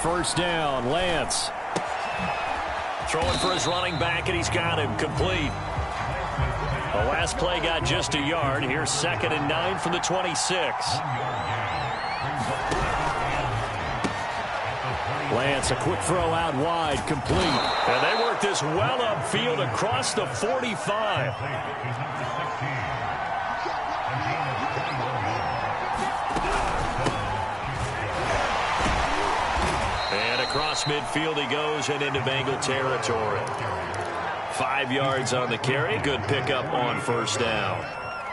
first down. Lance. Throwing for his running back, and he's got him complete. The last play got just a yard. Here's 2nd and 9 from the 26. Lance, a quick throw out wide, complete. And they work this well upfield across the 45. And across midfield he goes and into Bengal territory. 5 yards on the carry. Good pickup on first down.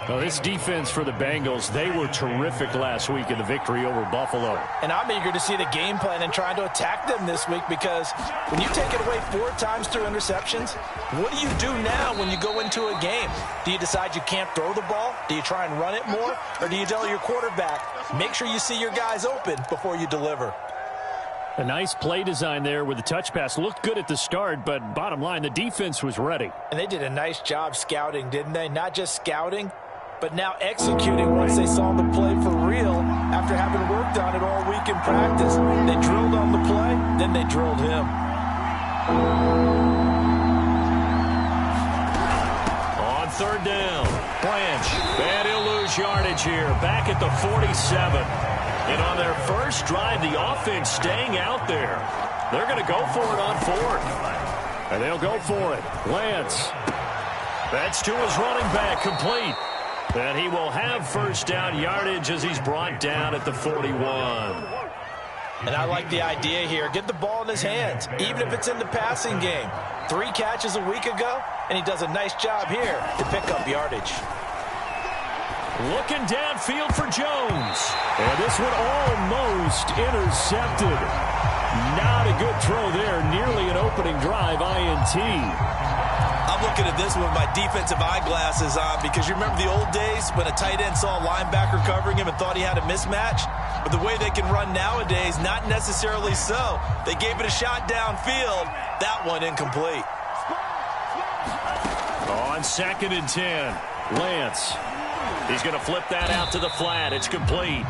Well, this defense for the Bengals, they were terrific last week in the victory over Buffalo. And I'm eager to see the game plan and trying to attack them this week, because when you take it away 4 times through interceptions, what do you do now when you go into a game? Do you decide you can't throw the ball? Do you try and run it more? Or do you tell your quarterback, make sure you see your guys open before you deliver? A nice play design there with the touch pass. Looked good at the start, but bottom line, the defense was ready. And they did a nice job scouting, didn't they? Not just scouting, but now executing once they saw the play for real after having worked on it all week in practice. They drilled on the play, then they drilled him. On 3rd down, Branch. And he'll lose yardage here, back at the 47. And on their first drive, the offense staying out there. They're going to go for it on 4th. And they'll go for it. Lance. That's to his running back, complete. And he will have first down yardage as he's brought down at the 41. And I like the idea here. Get the ball in his hands, even if it's in the passing game. 3 catches a week ago, and he does a nice job here to pick up yardage. Looking downfield for Jones. And this one almost intercepted. Not a good throw there. Nearly an opening drive INT. I'm looking at this one with my defensive eyeglasses on, because you remember the old days when a tight end saw a linebacker covering him and thought he had a mismatch? But the way they can run nowadays, not necessarily so. They gave it a shot downfield. That one incomplete. On 2nd and 10, Lance. He's going to flip that out to the flat. It's complete.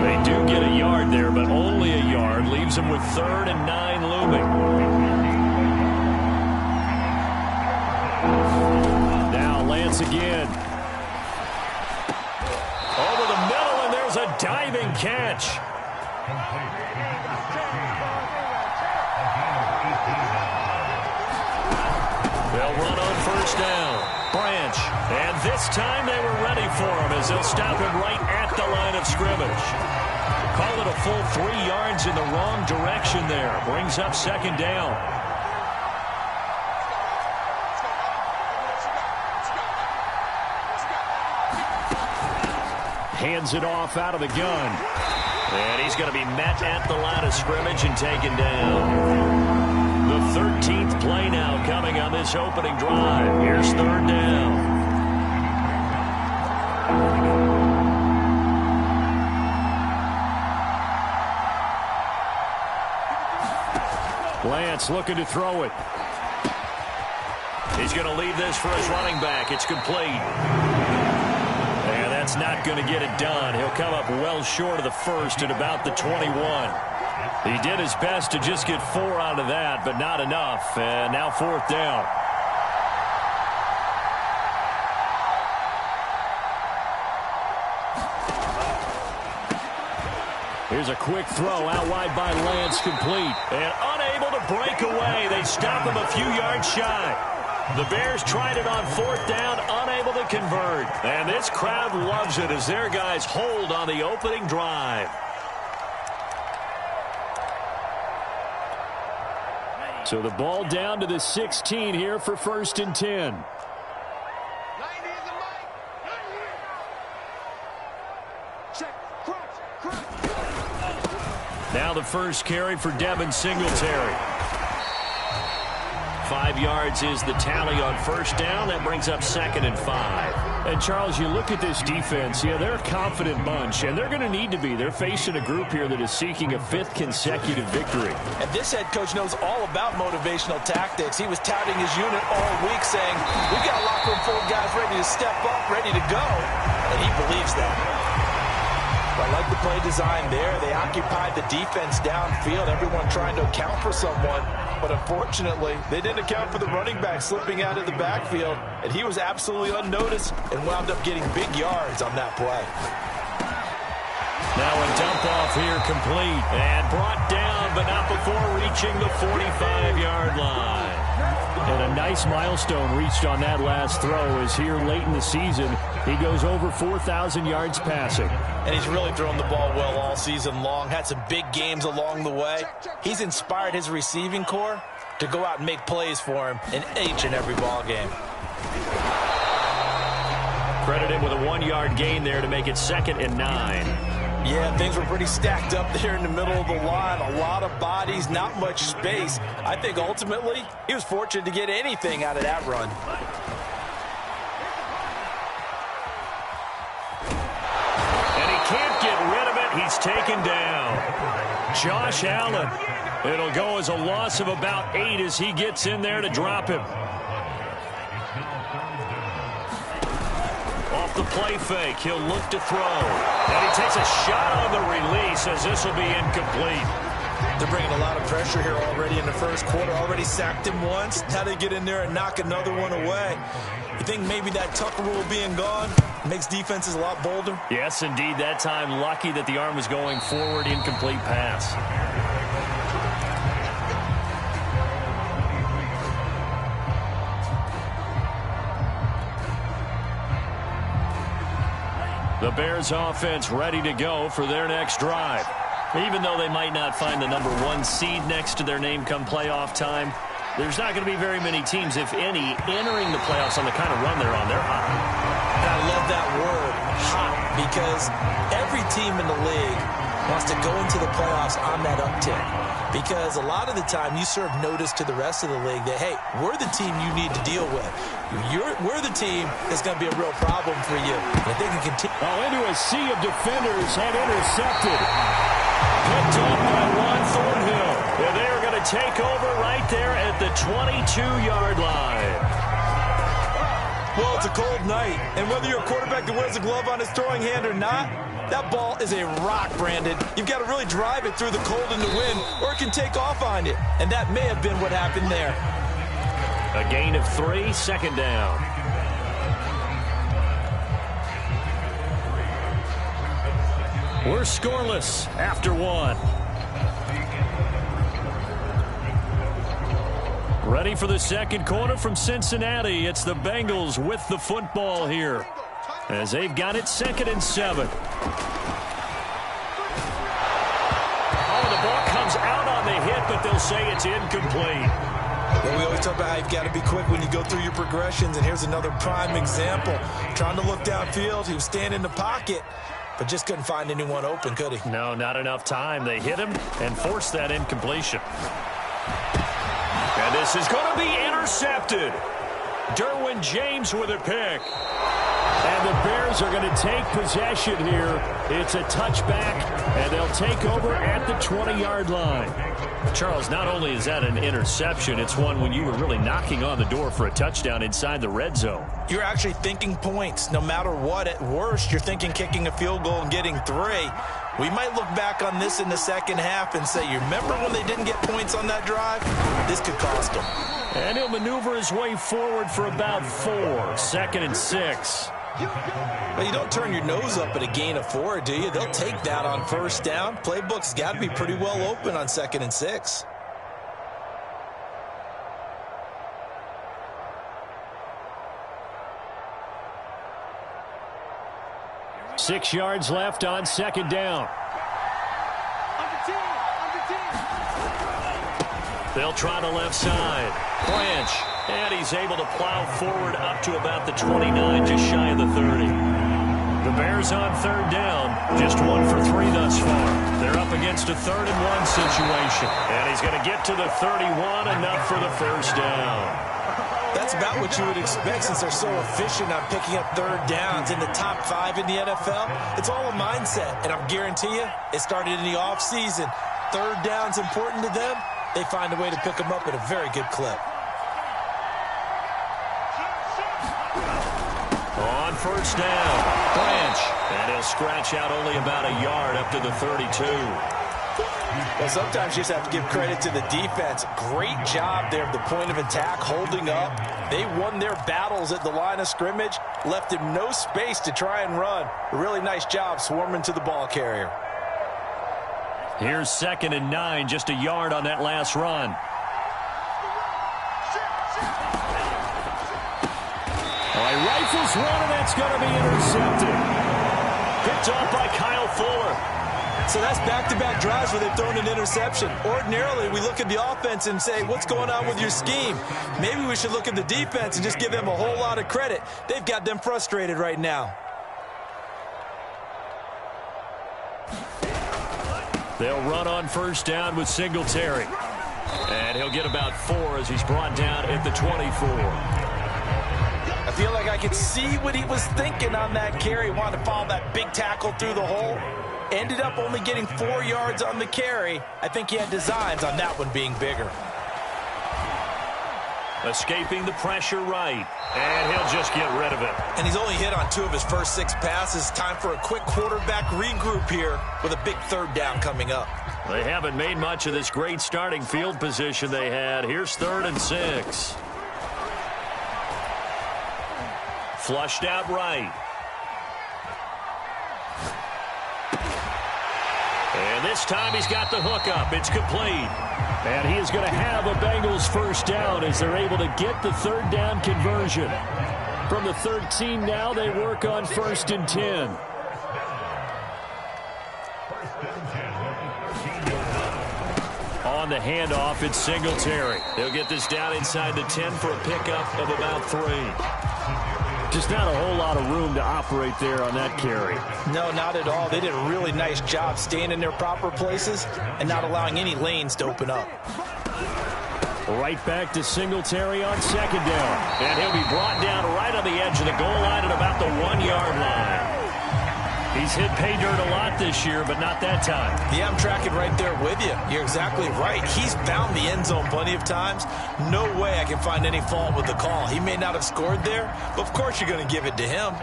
They do get a yard there, but only a yard. Leaves them with 3rd and 9 looming. Now Lance again. Over the middle, and there's a diving catch. They'll run on first down. Branch. And this time they were ready for him as they'll stop him right at the line of scrimmage. Call it a full 3 yards in the wrong direction there. Brings up 2nd down. Hands it off out of the gun. And he's going to be met at the line of scrimmage and taken down. The 13th play now coming on this opening drive. Here's 3rd down. Lance looking to throw it. He's going to leave this for his running back. It's complete. And that's not going to get it done. He'll come up well short of the first at about the 21. He did his best to just get 4 out of that, but not enough. And now 4th down. Here's a quick throw out wide by Lance, complete. And unable to break away. They stop him a few yards shy. The Bears tried it on 4th down, unable to convert. And this crowd loves it as their guys hold on the opening drive. So the ball down to the 16 here for 1st and 10. Now the first carry for Devin Singletary. 5 yards is the tally on first down. That brings up 2nd and 5. And, Charles, you look at this defense, yeah, they're a confident bunch, and they're going to need to be. They're facing a group here that is seeking a 5th consecutive victory. And this head coach knows all about motivational tactics. He was touting his unit all week, saying, we've got a locker room full of guys ready to step up, ready to go. And he believes that. I like the play design there. They occupied the defense downfield, everyone trying to account for someone. But unfortunately, they didn't account for the running back slipping out of the backfield, and he was absolutely unnoticed and wound up getting big yards on that play. Now a dump off here complete and brought down, but not before reaching the 45-yard line. And a nice milestone reached on that last throw as here late in the season, he goes over 4,000 yards passing. And he's really thrown the ball well all season long, had some big games along the way. He's inspired his receiving corps to go out and make plays for him in each and every ball game. Credited with a 1-yard gain there to make it 2nd and 9. Yeah, things were pretty stacked up there in the middle of the line. A lot of bodies, not much space. I think ultimately he was fortunate to get anything out of that run. And he can't get rid of it. He's taken down. Josh Allen. It'll go as a loss of about 8 as he gets in there to drop him. Off the play fake, he'll look to throw. And he takes a shot on the release as this will be incomplete. They're bringing a lot of pressure here already in the first quarter. Already sacked him once. Now they get in there and knock another one away. You think maybe that Tucker rule being gone makes defenses a lot bolder? Yes, indeed. That time lucky that the arm was going forward. Incomplete pass. The Bears offense ready to go for their next drive. Even though they might not find the number 1 seed next to their name come playoff time, there's not going to be very many teams, if any, entering the playoffs on the kind of run they're on. They're hot. And I love that word, hot, because every team in the league wants to go into the playoffs on that uptick. Because a lot of the time you serve notice to the rest of the league that, hey, we're the team you need to deal with. We're the team that's going to be a real problem for you. And if they can continue. Into a sea of defenders and intercepted. Picked up by Juan Thornhill. And they are going to take over right there at the 22-yard line. Well, it's a cold night, and whether you're a quarterback that wears a glove on his throwing hand or not, that ball is a rock, Brandon. You've got to really drive it through the cold and the wind, or it can take off on you. And that may have been what happened there. A gain of 3, 2nd down. We're scoreless after 1. Ready for the second quarter from Cincinnati. It's the Bengals with the football here as they've got it 2nd and 7. Oh, the ball comes out on the hit, but they'll say it's incomplete. Well, we always talk about how you've got to be quick when you go through your progressions, and here's another prime example. Trying to look downfield, he was standing in the pocket, but just couldn't find anyone open, could he? No, not enough time. They hit him and forced that incompletion. And this is going to be intercepted. Derwin James with a pick. And the Bears are going to take possession here. It's a touchback, and they'll take over at the 20-yard line. Charles, not only is that an interception, it's one when you were really knocking on the door for a touchdown inside the red zone. You're actually thinking points. No matter what, at worst, you're thinking kicking a field goal and getting 3. We might look back on this in the second half and say, you remember when they didn't get points on that drive? This could cost them. And he'll maneuver his way forward for about 4, 2nd and 6. Well, you don't turn your nose up at a gain of 4, do you? They'll take that on first down. Playbook's got to be pretty well open on 2nd and 6. Six yards left on 2nd down. They'll try the left side. Branch. And he's able to plow forward up to about the 29, just shy of the 30. The Bears on 3rd down. Just 1 for 3 thus far. They're up against a 3rd and 1 situation. And he's going to get to the 31, enough for the first down. That's about what you would expect since they're so efficient on picking up 3rd downs in the top 5 in the NFL. It's all a mindset, and I guarantee you, it started in the offseason. 3rd down's important to them. They find a way to pick them up at a very good clip. On first down, Branch And he'll scratch out only about a yard up to the 32. Well, sometimes you just have to give credit to the defense. Great job there at the point of attack, holding up. They won their battles at the line of scrimmage, left him no space to try and run. A really nice job swarming to the ball carrier. Here's 2nd and 9, just a yard on that last run. He rifles one, and that's going to be intercepted. Picked off by Kyle Fuller. So that's back-to-back drives where they've thrown an interception. Ordinarily, we look at the offense and say, what's going on with your scheme? Maybe we should look at the defense and just give them a whole lot of credit. They've got them frustrated right now. They'll run on 1st down with Singletary. And he'll get about 4 as he's brought down at the 24. I feel like I could see what he was thinking on that carry. Wanted to follow that big tackle through the hole. Ended up only getting 4 yards on the carry. I think he had designs on that one being bigger. Escaping the pressure right. And he'll just get rid of it. And he's only hit on 2 of his first 6 passes. Time for a quick quarterback regroup here with a big 3rd down coming up. They haven't made much of this great starting field position they had. Here's 3rd and 6. Flushed out right. And this time he's got the hook up. It's complete. And he is going to have a Bengals 1st down as they're able to get the 3rd down conversion. From the 13 now, they work on 1st and 10. On the handoff, it's Singletary. They'll get this down inside the 10 for a pickup of about 3. Just not a whole lot of room to operate there on that carry. No, not at all. They did a really nice job staying in their proper places and not allowing any lanes to open up. Right back to Singletary on 2nd down. And he'll be brought down right on the edge of the goal line at about the 1-yard line. He's hit pay dirt a lot this year, but not that time. Yeah, I'm tracking right there with you. You're exactly right. He's found the end zone plenty of times. No way I can find any fault with the call. He may not have scored there, but of course you're going to give it to him.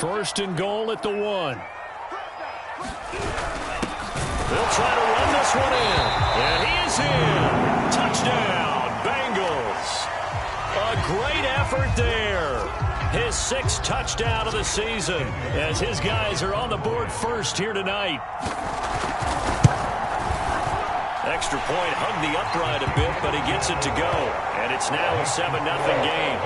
1st and goal at the 1. They'll try to run this one in. And he is in. Touchdown, Bengals. A great effort there. His 6th touchdown of the season as his guys are on the board first here tonight. Extra point hugged the upright a bit, but he gets it to go. And it's now a 7-0 game.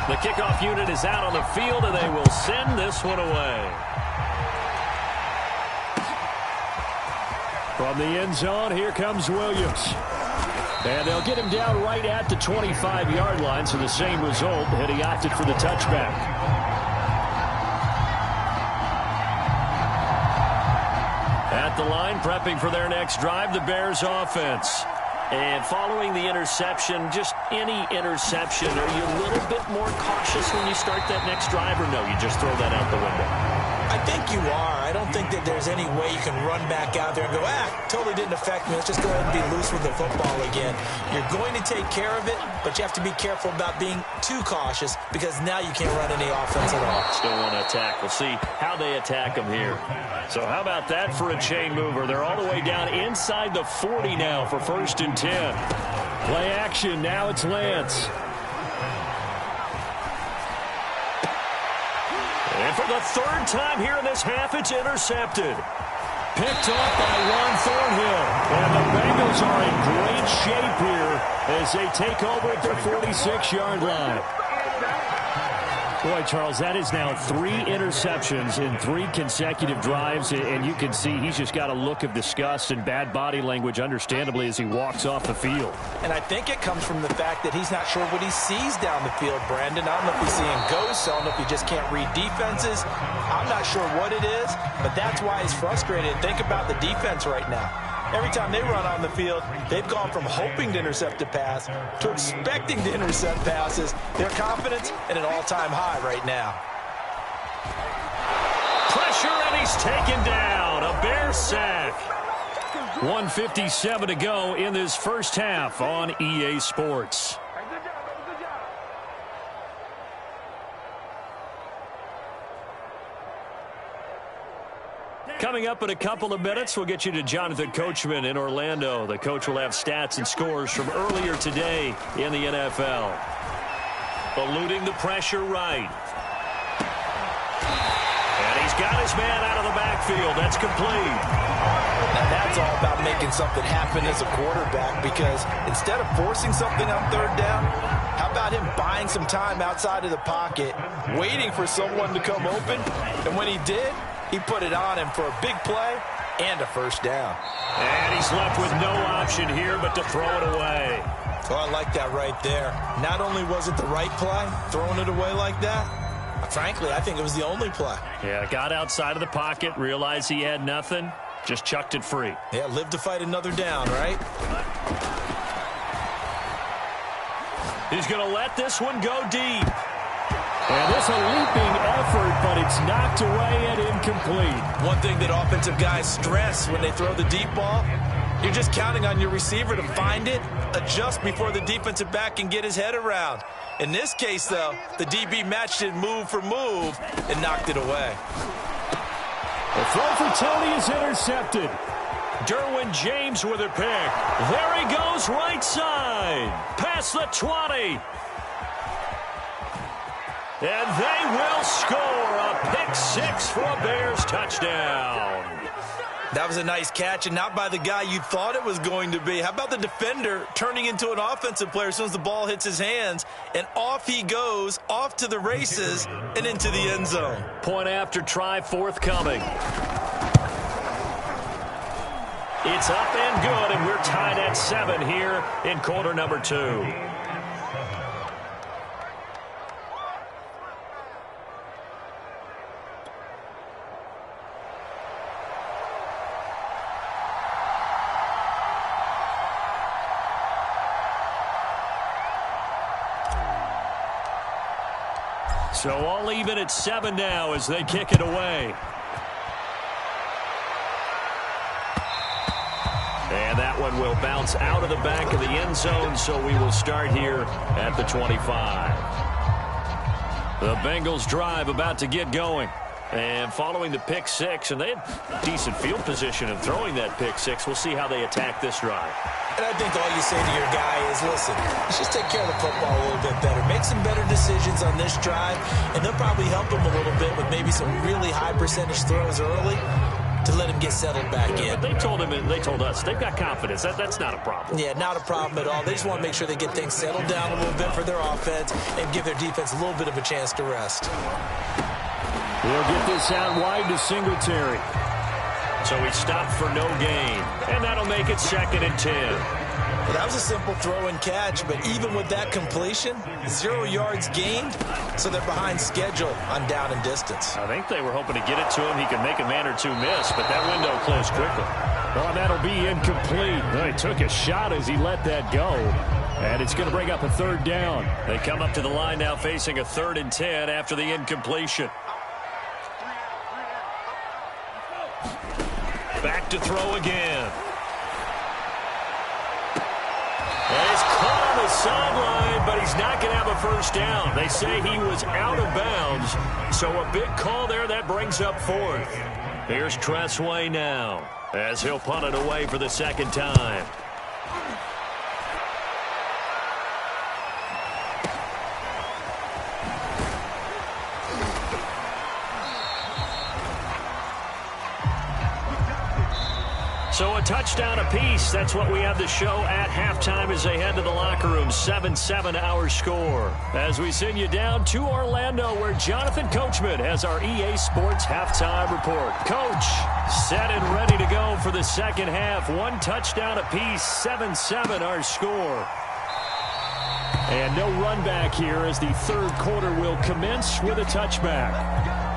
The kickoff unit is out on the field, and they will send this one away. From the end zone, here comes Williams. And they'll get him down right at the 25-yard line, so the same result, and he opted for the touchback. At the line, prepping for their next drive, the Bears offense. And following the interception, just any interception, are you a little bit more cautious when you start that next drive, or no, you just throw that out the window? I think you are. I don't think that there's any way you can run back out there and go, totally didn't affect me. Let's just go ahead and be loose with the football again. You're going to take care of it, but you have to be careful about being too cautious because now you can't run any offense at all. Still want to attack. We'll see how they attack them here. So how about that for a chain mover? They're all the way down inside the 40 now for 1st and 10. Play action. Now it's Lance. And for the 3rd time here in this half, it's intercepted. Picked off by Ron Thornhill. And the Bengals are in great shape here as they take over at their 46-yard line. Boy, Charles, that is now 3 interceptions in 3 consecutive drives, and you can see he's just got a look of disgust and bad body language, understandably, as he walks off the field. And I think it comes from the fact that he's not sure what he sees down the field, Brandon. I don't know if he's seeing ghosts. I don't know if he just can't read defenses. I'm not sure what it is, but that's why he's frustrated. Think about the defense right now. Every time they run on the field, they've gone from hoping to intercept a pass to expecting to intercept passes. Their confidence at an all-time high right now. Pressure, and he's taken down. A Bear sack. 1:57 to go in this first half on EA Sports. Coming up in a couple of minutes, we'll get you to Jonathan Coachman in Orlando. The coach will have stats and scores from earlier today in the NFL. Eluding the pressure right. And he's got his man out of the backfield. That's complete. Now that's all about making something happen as a quarterback, because instead of forcing something on third down, how about him buying some time outside of the pocket, waiting for someone to come open, and when he did, he put it on him for a big play and a first down. And he's left with no option here but to throw it away. Oh, I like that right there. Not only was it the right play, throwing it away like that, frankly, I think it was the only play. Yeah, got outside of the pocket, realized he had nothing, just chucked it free. Yeah, live to fight another down, right? He's going to let this one go deep. And this a leaping effort, but it's knocked away and incomplete. One thing that offensive guys stress when they throw the deep ball, you're just counting on your receiver to find it, adjust before the defensive back can get his head around. In this case, though, the DB matched it move for move and knocked it away. The throw for Tony is intercepted. Derwin James with a pick. There he goes right side. Past the 20. And they will score a pick six for a Bears touchdown. That was a nice catch, and not by the guy you thought it was going to be. How about the defender turning into an offensive player as soon as the ball hits his hands, and off he goes, off to the races, and into the end zone. Point after try forthcoming. It's up and good, and we're tied at 7 here in quarter number 2. So all even at 7 now as they kick it away. And that one will bounce out of the back of the end zone, so we will start here at the 25. The Bengals drive about to get going. And following the pick six, and they had decent field position in throwing that pick six. We'll see how they attack this drive. And I think all you say to your guy is, listen, let's just take care of the football a little bit better. Make some better decisions on this drive, and they'll probably help him a little bit with maybe some really high percentage throws early to let him get settled back in. But they told him, and they told us, they've got confidence. That's not a problem. Yeah, not a problem at all. They just want to make sure they get things settled down a little bit for their offense and give their defense a little bit of a chance to rest. He'll get this out wide to Singletary. So he stopped for no gain, and that'll make it 2nd and 10. Well, that was a simple throw and catch, but even with that completion, 0 yards gained, so they're behind schedule on down and distance. I think they were hoping to get it to him. He could make a man or two miss, but that window closed quickly. Well, that'll be incomplete. He took a shot as he let that go. And it's going to bring up a 3rd down. They come up to the line now facing a 3rd and 10 after the incompletion. Back to throw again. And he's caught on the sideline, but he's not going to have a first down. They say he was out of bounds, so a big call there that brings up 4th. Here's Tressway now as he'll punt it away for the 2nd time. So a touchdown apiece. That's what we have to show at halftime as they head to the locker room. 7-7 our score. As we send you down to Orlando, where Jonathan Coachman has our EA Sports halftime report. Coach, set and ready to go for the 2nd half. 1 touchdown apiece. 7-7 our score. And no run back here as the 3rd quarter will commence with a touchback.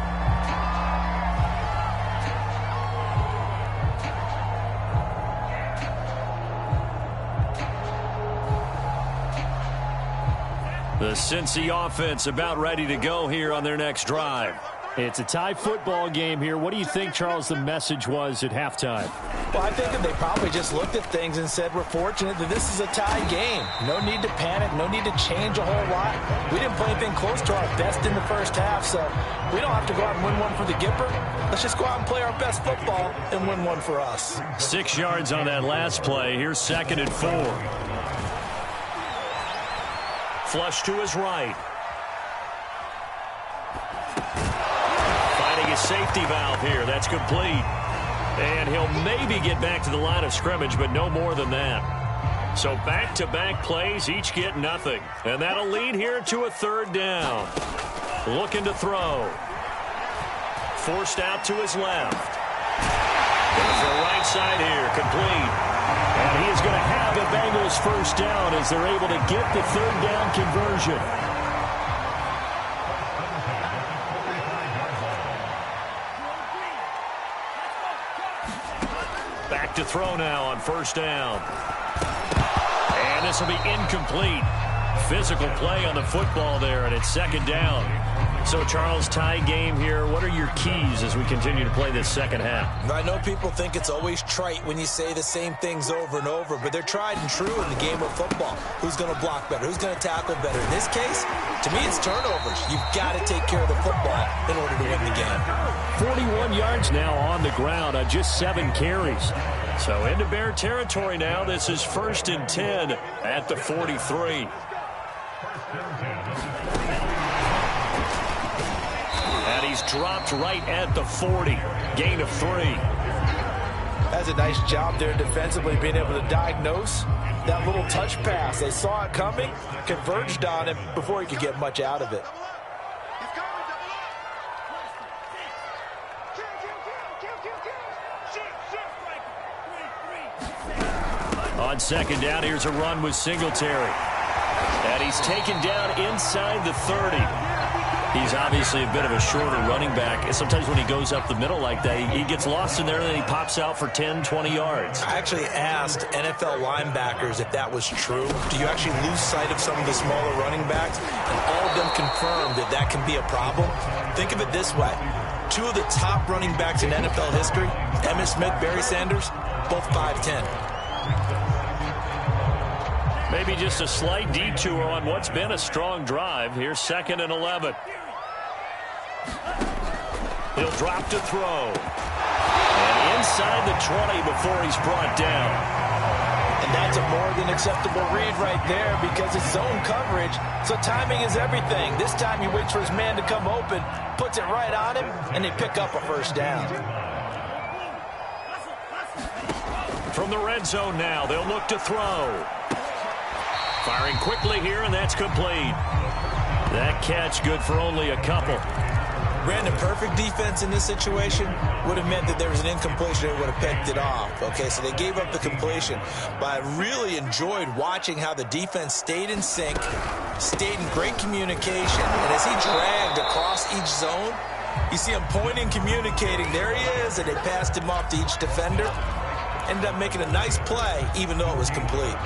The Cincy offense about ready to go here on their next drive. It's a tie football game here. What do you think, Charles, the message was at halftime? Well, I think that they probably just looked at things and said, we're fortunate that this is a tie game. No need to panic. No need to change a whole lot. We didn't play anything close to our best in the first half, so we don't have to go out and win one for the Gipper. Let's just go out and play our best football and win one for us. 6 yards on that last play. Here's 2nd and 4. Flush to his right. Finding his safety valve here. That's complete. And he'll maybe get back to the line of scrimmage, but no more than that. So back-to-back plays, each get nothing. And that'll lead here to a 3rd down. Looking to throw. Forced out to his left. Goes to the right side here, complete. And he is going to have the Bengals first down as they're able to get the 3rd down conversion. Back to throw now on 1st down. And this will be incomplete. Physical play on the football there, and it's 2nd down. So, Charles, tie game here. What are your keys as we continue to play this second half? I know people think it's always trite when you say the same things over and over, but they're tried and true in the game of football. Who's going to block better? Who's going to tackle better? In this case, to me, it's turnovers. You've got to take care of the football in order to win the game. 41 yards now on the ground on just 7 carries. So into Bear territory now. This is 1st and 10 at the 43. And he's dropped right at the 40. Gain of 3. That's a nice job there defensively, being able to diagnose that little touch pass. They saw it coming, converged on him before he could get much out of it. On 2nd down, here's a run with Singletary. And he's taken down inside the 30. He's obviously a bit of a shorter running back. And sometimes when he goes up the middle like that, he gets lost in there, and then he pops out for 10, 20 yards. I actually asked NFL linebackers if that was true. Do you actually lose sight of some of the smaller running backs? And all of them confirmed that that can be a problem. Think of it this way. 2 of the top running backs in NFL history, Emmitt Smith, Barry Sanders, both 5'10". Maybe just a slight detour on what's been a strong drive. Here's 2nd and 11. He'll drop to throw. And inside the 20 before he's brought down. And that's a more than acceptable read right there because it's zone coverage, so timing is everything. This time he waits for his man to come open, puts it right on him, and they pick up a 1st down. From the red zone now, they'll look to throw. Firing quickly here, and that's complete. That catch good for only a couple. Brandon, perfect defense in this situation would have meant that there was an incompletion and would have picked it off. Okay, so they gave up the completion. But I really enjoyed watching how the defense stayed in sync, stayed in great communication. And as he dragged across each zone, you see him pointing, communicating. There he is, and they passed him off to each defender. Ended up making a nice play, even though it was complete.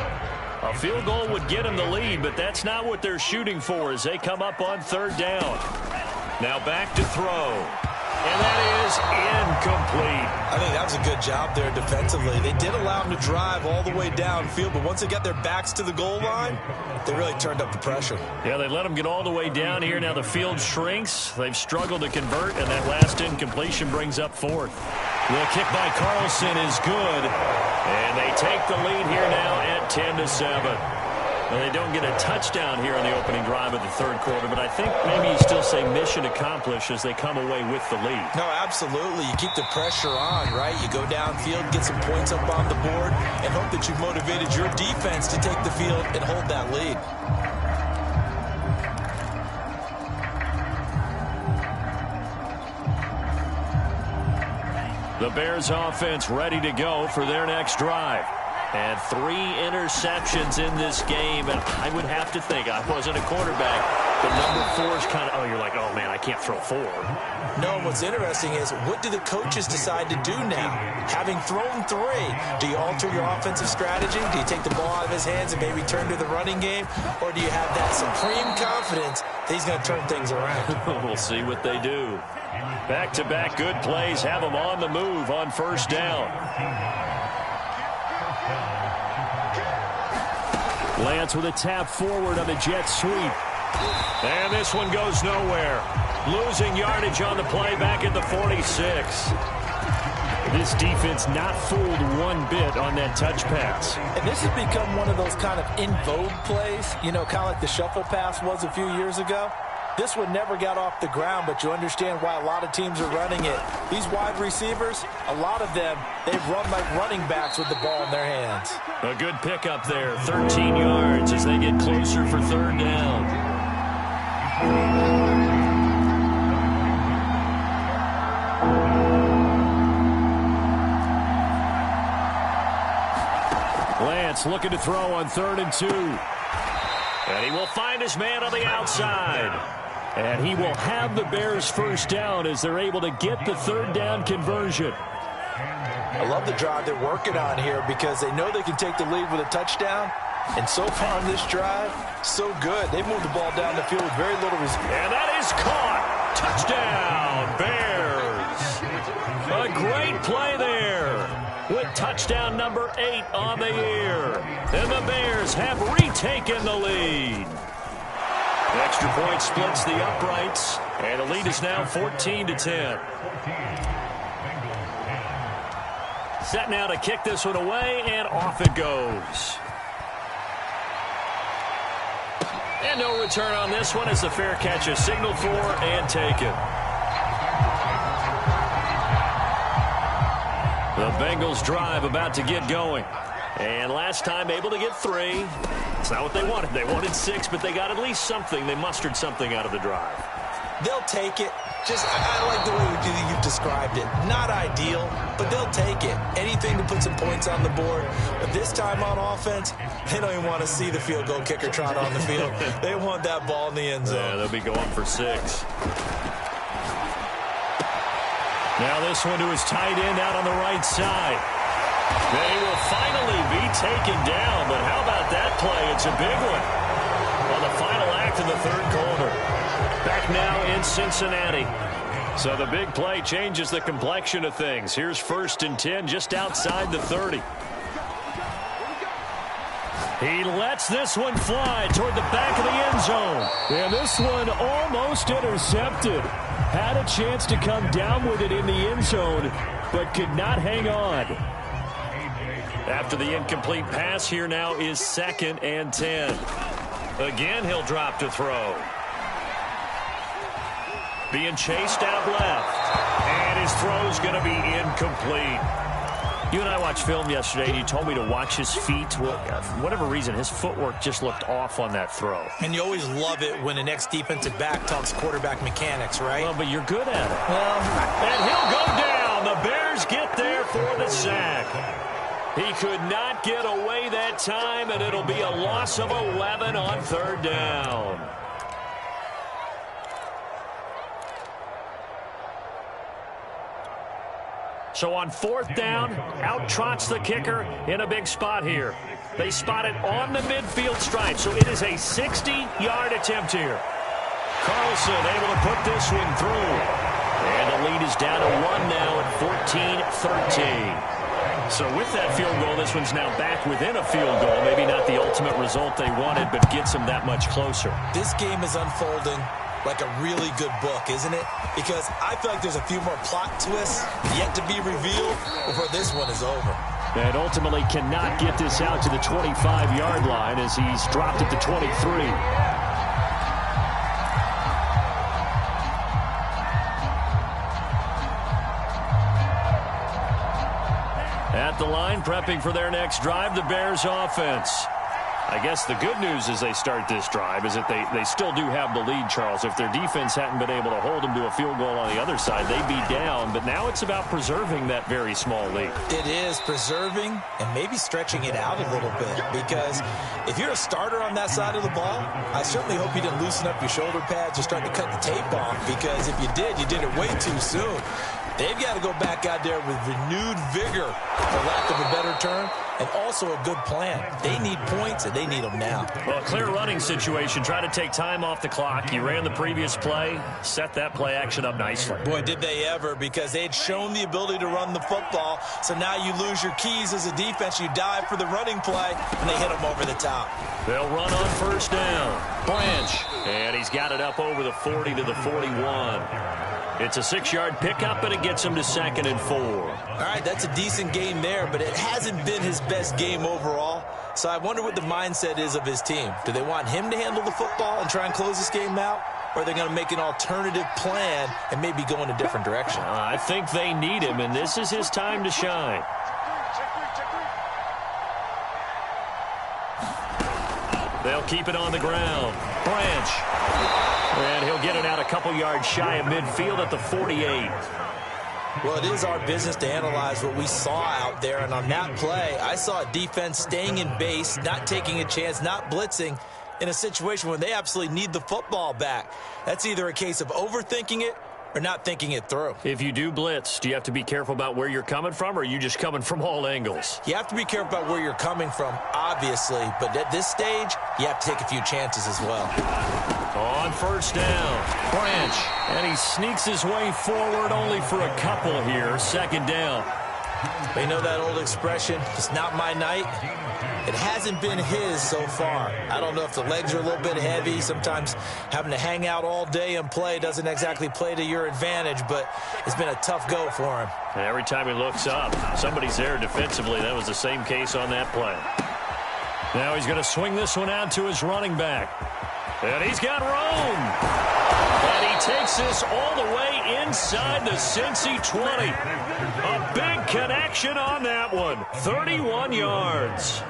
A field goal would get him the lead, but that's not what they're shooting for as they come up on 3rd down. Now back to throw. And that is incomplete. I think that was a good job there defensively. They did allow him to drive all the way downfield, but once they got their backs to the goal line, they really turned up the pressure. Yeah, they let him get all the way down here. Now the field shrinks. They've struggled to convert, and that last incompletion brings up 4th. The kick by Carlson is good, and they take the lead here now at 10-7. Well, they don't get a touchdown here on the opening drive of the 3rd quarter, but I think maybe you still say mission accomplished as they come away with the lead. No, absolutely. You keep the pressure on, right? You go downfield, get some points up on the board, and hope that you've motivated your defense to take the field and hold that lead. The Bears offense ready to go for their next drive. And 3 interceptions in this game. And I would have to think, I wasn't a quarterback, but number 4 is kind of, oh, you're like, oh, man, I can't throw 4. No, what's interesting is, what do the coaches decide to do now? Having thrown 3, do you alter your offensive strategy? Do you take the ball out of his hands and maybe turn to the running game? Or do you have that supreme confidence that he's going to turn things around? We'll see what they do. Back-to-back good plays have them on the move on first down. Lance with a tap forward on the jet sweep. And this one goes nowhere. Losing yardage on the play back at the 46. This defense not fooled one bit on that touch pass. And this has become one of those kind of in vogue plays, you know, kind of like the shuffle pass was a few years ago. This one never got off the ground, but you understand why a lot of teams are running it. These wide receivers, a lot of them, they run like running backs with the ball in their hands. A good pickup there, 13 yards as they get closer for third down. Lance looking to throw on 3rd and 2. And he will find his man on the outside. And he will have the Bears first down as they're able to get the 3rd down conversion. I love the drive they're working on here because they know they can take the lead with a touchdown. And so far in this drive, so good. They moved the ball down the field with very little resistance. And that is caught. Touchdown, Bears. A great play there with touchdown number 8 on the year. And the Bears have retaken the lead. The extra point splits the uprights, and the lead is now 14-10. Set now to kick this one away, and off it goes. And no return on this one as the fair catch is signaled for and taken. The Bengals drive about to get going. And last time able to get 3. It's not what they wanted. They wanted 6, but they got at least something. They mustered something out of the drive. They'll take it. Just, I like the way you've described it. Not ideal, but they'll take it. Anything to put some points on the board. But this time on offense, they don't even want to see the field goal kicker trot on the field. They want that ball in the end zone. Yeah, they'll be going for 6. Now this one to his tight end out on the right side. They will finally be taken down, but how about that play? It's a big one on the final act of the 3rd quarter. Back now in Cincinnati. So the big play changes the complexion of things. Here's 1st and 10 just outside the 30. He lets this one fly toward the back of the end zone. And this one almost intercepted. Had a chance to come down with it in the end zone, but could not hang on. After the incomplete pass, here now is 2nd and 10. Again, he'll drop to throw. Being chased out left. And his throw's going to be incomplete. You and I watched film yesterday, and you told me to watch his feet. Well, for whatever reason, his footwork just looked off on that throw. And you always love it when the next defensive back talks quarterback mechanics, right? Well, but you're good at it. Well, and he'll go down. The Bears get there for the sack. He could not get away that time, and it'll be a loss of 11 on 3rd down. So on 4th down, out trots the kicker in a big spot here. They spot it on the midfield stripe, so it is a 60-yard attempt here. Carlson able to put this one through. And the lead is down to 1 now at 14-13. So with that field goal, this one's now back within a field goal. Maybe not the ultimate result they wanted, but gets them that much closer. This game is unfolding like a really good book, isn't it? Because I feel like there's a few more plot twists yet to be revealed before this one is over. And ultimately cannot get this out to the 25-yard line as he's dropped at the 23. At the line, prepping for their next drive, the Bears offense. I guess the good news as they start this drive is that they still do have the lead, Charles. If their defense hadn't been able to hold them to a field goal on the other side, they'd be down. But now it's about preserving that very small lead. It is preserving and maybe stretching it out a little bit, because if you're a starter on that side of the ball, I certainly hope you didn't loosen up your shoulder pads or start to cut the tape off, because if you did it way too soon. They've got to go back out there with renewed vigor, for lack of a better term, and also a good plan. They need points, and they need them now. Well, a clear running situation. Try to take time off the clock. You ran the previous play, set that play action up nicely. Boy, did they ever, because they had shown the ability to run the football. So now you lose your keys as a defense. You dive for the running play, and they hit them over the top. They'll run on first down. Branch. And he's got it up over the 40 to the 41. It's a 6-yard pickup, and it gets him to 2nd and 4. All right, that's a decent game there, but it hasn't been his best game overall. So I wonder what the mindset is of his team. Do they want him to handle the football and try and close this game out? Or are they going to make an alternative plan and maybe go in a different direction? I think they need him, and this is his time to shine. They'll keep it on the ground. Branch. And he'll get it out a couple yards shy of midfield at the 48. Well, it is our business to analyze what we saw out there. And on that play, I saw a defense staying in base, not taking a chance, not blitzing in a situation where they absolutely need the football back. That's either a case of overthinking it or not thinking it through. If you do blitz, do you have to be careful about where you're coming from, or are you just coming from all angles? You have to be careful about where you're coming from, obviously. But at this stage, you have to take a few chances as well. On first down, Branch. And he sneaks his way forward only for a couple here. 2nd down. You know that old expression, it's not my night? It hasn't been his so far. I don't know if the legs are a little bit heavy. Sometimes having to hang out all day and play doesn't exactly play to your advantage, but it's been a tough go for him. And every time he looks up, somebody's there defensively. That was the same case on that play. Now he's going to swing this one out to his running back. And he's got room. And he takes this all the way inside the Cincy 20. A big connection on that one. 31 yards.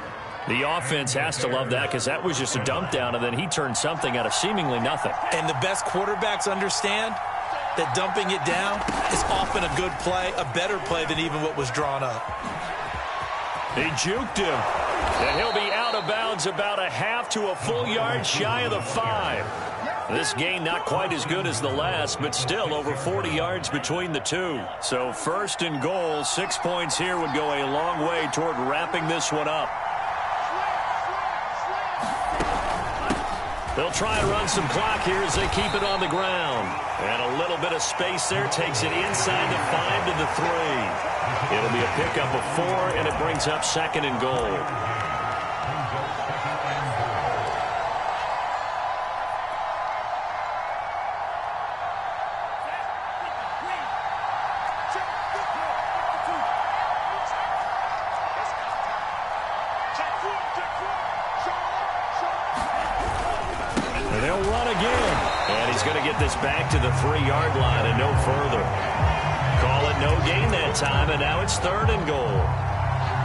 The offense has to love that, because that was just a dump down, and then he turned something out of seemingly nothing. And the best quarterbacks understand that dumping it down is often a good play, a better play than even what was drawn up. He juked him. And he'll be out of bounds about a half to a full yard shy of the 5. This gain not quite as good as the last, but still over 40 yards between the two. So 1st and goal, 6 points here would go a long way toward wrapping this one up. They'll try and run some clock here as they keep it on the ground. And a little bit of space there takes it inside the 5 to the 3. It'll be a pickup of 4, and it brings up 2nd and goal. They'll run again. And he's going to get this back to the 3-yard line and no further. Call it no gain that time, and now it's 3rd and goal.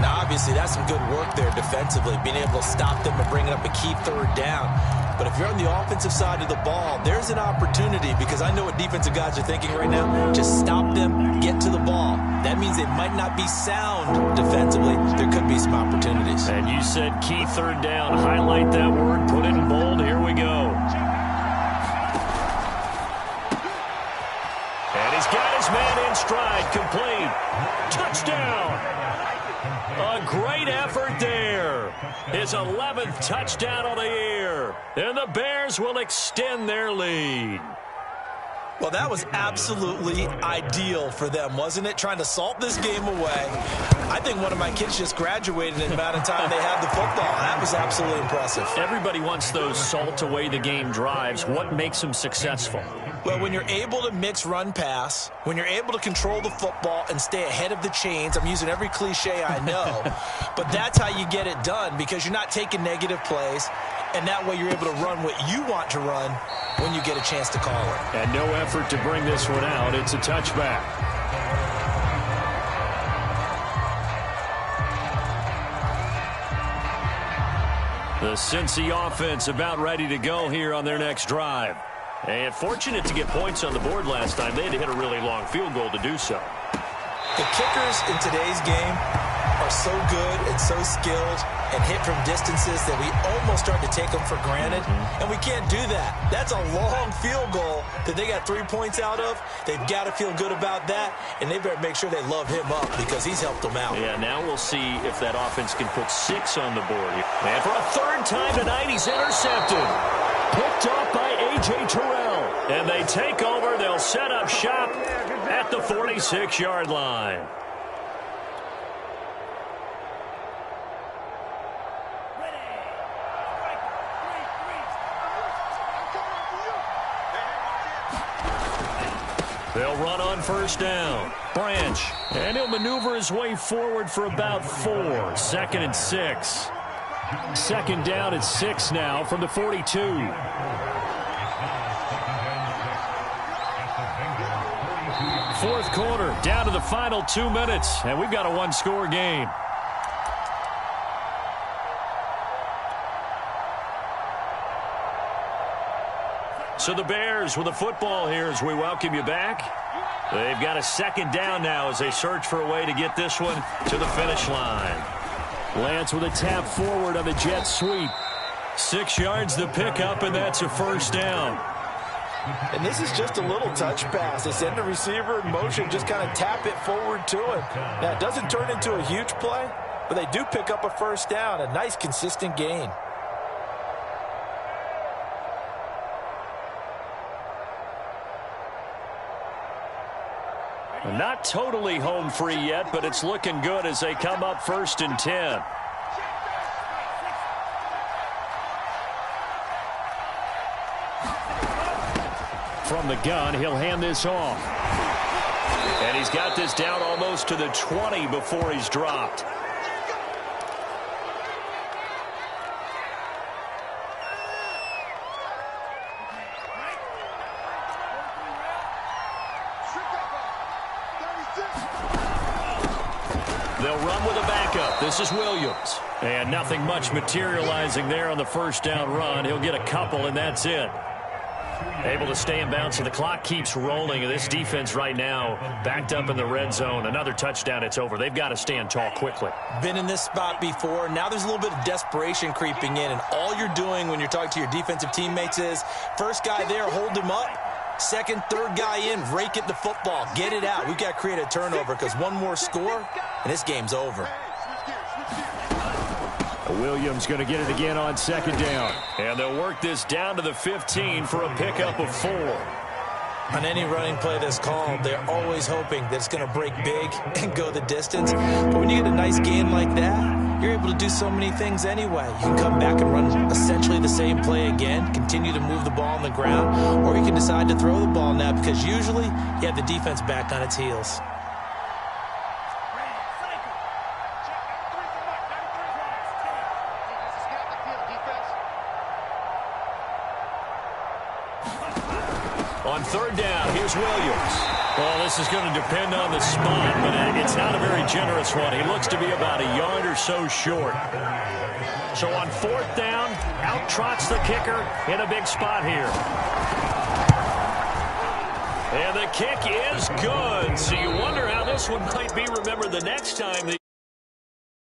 Now, obviously, that's some good work there defensively, being able to stop them and bringing up a key 3rd down. But if you're on the offensive side of the ball, there's an opportunity, because I know what defensive guys are thinking right now. Just stop them, get to the ball. That means they might not be sound defensively. There could be some opportunities. And you said key 3rd down. Highlight that word, put it in bold. Here we go. And he's got his man in stride, complete. Touchdown. A great effort there. His 11th touchdown of the year. And the Bears will extend their lead. Well, that was absolutely ideal for them, wasn't it? Trying to salt this game away. I think one of my kids just graduated in the amount of time they had the football. That was absolutely impressive. Everybody wants those salt away the game drives. What makes them successful? Well, when you're able to mix run-pass, when you're able to control the football and stay ahead of the chains, I'm using every cliche I know, but that's how you get it done, because you're not taking negative plays, and that way you're able to run what you want to run when you get a chance to call it. And no effort to bring this one out. It's a touchback. The Cincy offense about ready to go here on their next drive. And fortunate to get points on the board last time. They had to hit a really long field goal to do so. The kickers in today's game are so good and so skilled and hit from distances that we almost start to take them for granted. And we can't do that. That's a long field goal that they got 3 points out of. They've got to feel good about that, and they better make sure they love him up because he's helped them out. Yeah, now we'll see if that offense can put 6 on the board. And for a third time tonight, he's intercepted. Picked off by A.J. Terrell. And they take over. They'll set up shop at the 46-yard line. They'll run on first down. Branch. And he'll maneuver his way forward for about 4. 2nd and 6. 2nd down at 6 now from the 42. Fourth quarter, down to the final 2 minutes, and we've got a one-score game. So the Bears with the football here as we welcome you back. They've got a 2nd down now as they search for a way to get this one to the finish line. Lance with a tap forward on the jet sweep. 6 yards the pickup, and that's a first down. And this is just a little touch pass. They send the receiver in motion, just kind of tap it forward to him. Now, it doesn't turn into a huge play, but they do pick up a first down, a nice, consistent gain. Not totally home free yet, but it's looking good as they come up 1st and 10. From the gun, he'll hand this off. And he's got this down almost to the 20 before he's dropped. They'll run with a backup. This is Williams. And nothing much materializing there on the first down run. He'll get a couple, and that's it. Able to stay in bounds, so the clock keeps rolling. And this defense right now backed up in the red zone. Another touchdown, it's over. They've got to stand tall quickly. Been in this spot before. Now there's a little bit of desperation creeping in, and all you're doing when you're talking to your defensive teammates is first guy there, hold him up. Second, third guy in, rake at the football. Get it out. We've got to create a turnover because one more score, and this game's over. Williams going to get it again on 2nd down. And they'll work this down to the 15 for a pickup of 4. On any running play that's called, they're always hoping that it's going to break big and go the distance. But when you get a nice gain like that, you're able to do so many things anyway. You can come back and run essentially the same play again, continue to move the ball on the ground, or you can decide to throw the ball now because usually you have the defense back on its heels. On 3rd down, here's Williams. Well, this is going to depend on the spot, but it's not a very generous one. He looks to be about a yard or so short. So on 4th down, out trots the kicker in a big spot here. And the kick is good. So you wonder how this one might be remembered the next time.